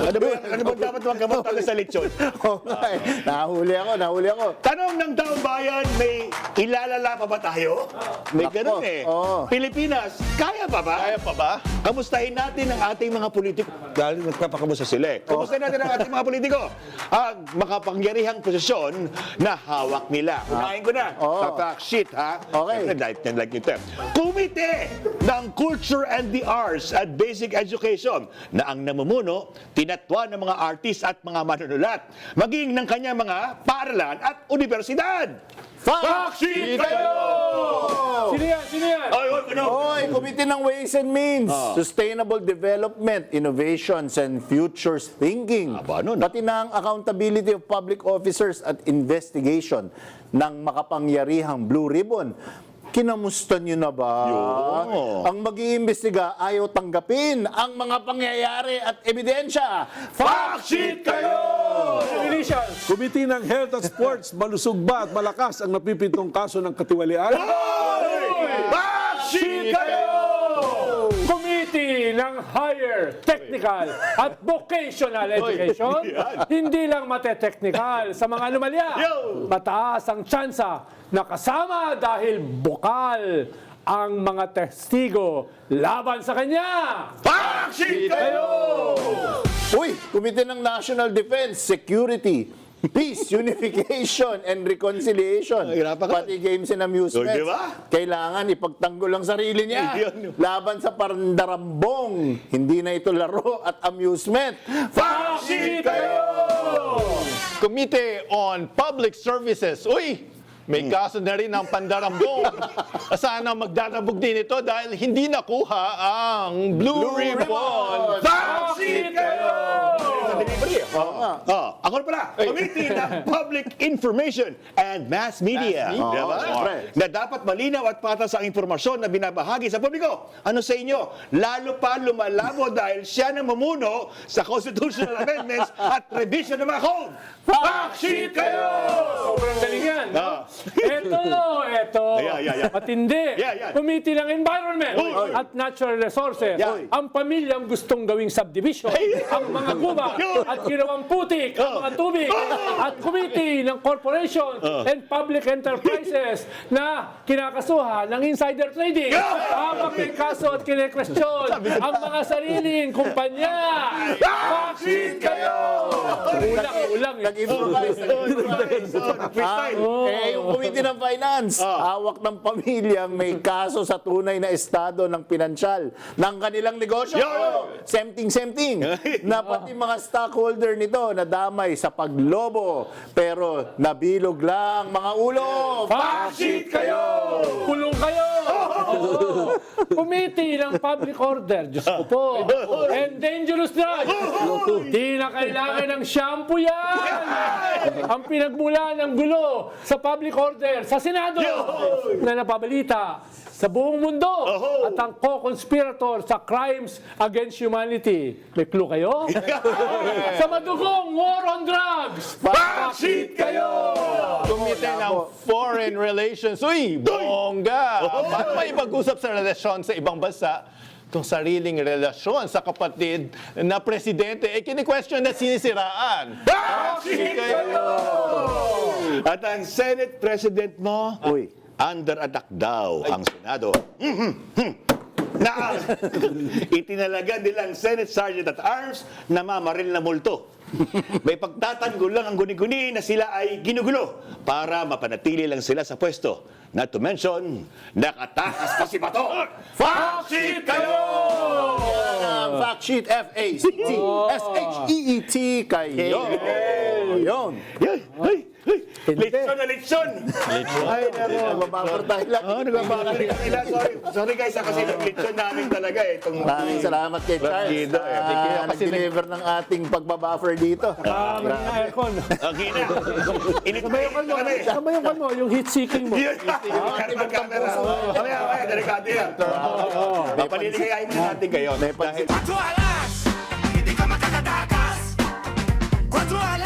Ano ba dapat magkamot tayo sa lechon? Okay. Nahuli ako. Tanong ng taong bayan, may ilalala pa ba tayo? May Nako, ganun eh. oo. Pilipinas, kaya pa ba? Kaya pa ba? Kamustahin natin ang ating mga politiko. Dahil nagpapakamusta sila eh. Kamustahin natin ang ating mga politiko. Ang makapangyarihang posisyon na hawak nila. Unahin ko na. Oo. Sa fact sheet, ha? Okay. Like nito. Komite ng Culture and the Arts at Basic Education na ang namumuno, tinatwa ng mga artist at mga manunulat, maging ng kanyang mga paaralan at universidad. Fact sheet kayo! Sino yan? Ay, ano? Hoy, Committee ng Ways and Means, Sustainable Development, Innovations, and Futures Thinking. Aba, ano na? Pati na ang accountability of public officers at investigation ng makapangyarihang Blue Ribbon. Kinamusta nyo na ba? Yo. Ang mag-iimbestiga ayaw tanggapin ang mga pangyayari at ebidensya. Fact sheet kayo! Initials. Committee ng Health at Sports, malusog ba at malakas ang napipintong kaso ng katiwalian? Fact sheet kayo! Committee ng Higher Technical at Vocational Education. Hindi lang mate-technical sa mga anomalya. Yo! Mataas ang tsansa na kasama dahil bokal ang mga testigo laban sa kanya. Fact sheet kayo! Uy, Committee ng National Defense, Security, Peace, Unification, and Reconciliation. Hirapan ka. Pati games and amusements. Oh, di ba? Kailangan ipagtanggol ang sarili niya. Yun. Laban sa parandarambong. Hindi na ito laro at amusement. Fact sheet kayo! Committee on Public Services. Uy! May kaso na rin ng pandarambong. Sana magdarabog din ito dahil hindi nakuha ang Blue Ribbon. Fact sheet kayo! Sa delivery. Ako na pala. Committee ng Public Information and Mass Media. Mass media. Diba? Siyempre. Na dapat malinaw at patas ang impormasyon na binabahagi sa publiko. Ano sa inyo? Lalo pa lumalabo dahil siya nang mamuno sa constitutional amendments at revision ng mga code. Fact sheet kayo! Sobrang galing yan. Ah. Ito. Yeah. Matindi. Yeah. Committee ng Environment Uy. at Natural Resources. Yeah. Ang pamilyang gustong gawing subdivision. Ang mga guba at ginawang putik ang mga tubig. At Committee ng Corporations and Public Enterprises na kinakasuhan ng insider trading. Habang may kaso at kine-question ang mga sariling kumpanya. Fact sheet kayo! Ulang. Nag-improvise. Yung Committee ng Finance, hawak ng pamilyang may kaso sa tunay na estado ng pinansyal ng kanilang negosyo. Semting. Na pati mga stockholder nito nadamay sa paglobo pero nabilog lang mga ulo. Fact sheet kayo! Kulong kayo! Committee ng Public Order, Diyos ko po. And Dangerous Drugs. Di na kailangan ng shampoo yan! Ang pinagmula ng gulo sa public order sa Senado na napabalita sa buong mundo at ang co-conspirator sa crimes against humanity. May clue kayo? Sa madugong war on drugs. Fact sheet kayo! Committee ng Foreign Relations. Uy, bongga! Paano may pag-usap sa relasyon sa ibang bansa? Itong sariling relasyon sa kapatid na presidente, kini-question na sinisiraan. Fact sheet kayo! At ang Senate President mo, under attack daw ang Senado. Na itinalaga nilang Senate Sergeant at Arms na mamaril na multo. May pagtatanggol lang ang guni-guni na sila ay ginugulo para mapanatili lang sila sa pwesto. Not to mention, nakatakas pa si Bato. Fact sheet kayo! Fact sheet, F-A-C-T, S-H-E-E-T kayo. Yun. Lechon na lechon! Ay, nagbababar tayo lang. Nagbabakal kanila. Sorry guys, kasi nag-lechon namin talaga eh. Maraming salamat kay Charles na nag-deliver ng ating pagbabuffer dito. May aircon. Okay na. Sabayan mo yung heat seeking mo. Mamaya, delikado yan. Papaliligayahin mo natin kayo. May pansin. Cuatro alas, hindi ka makakatakas. 4 alas.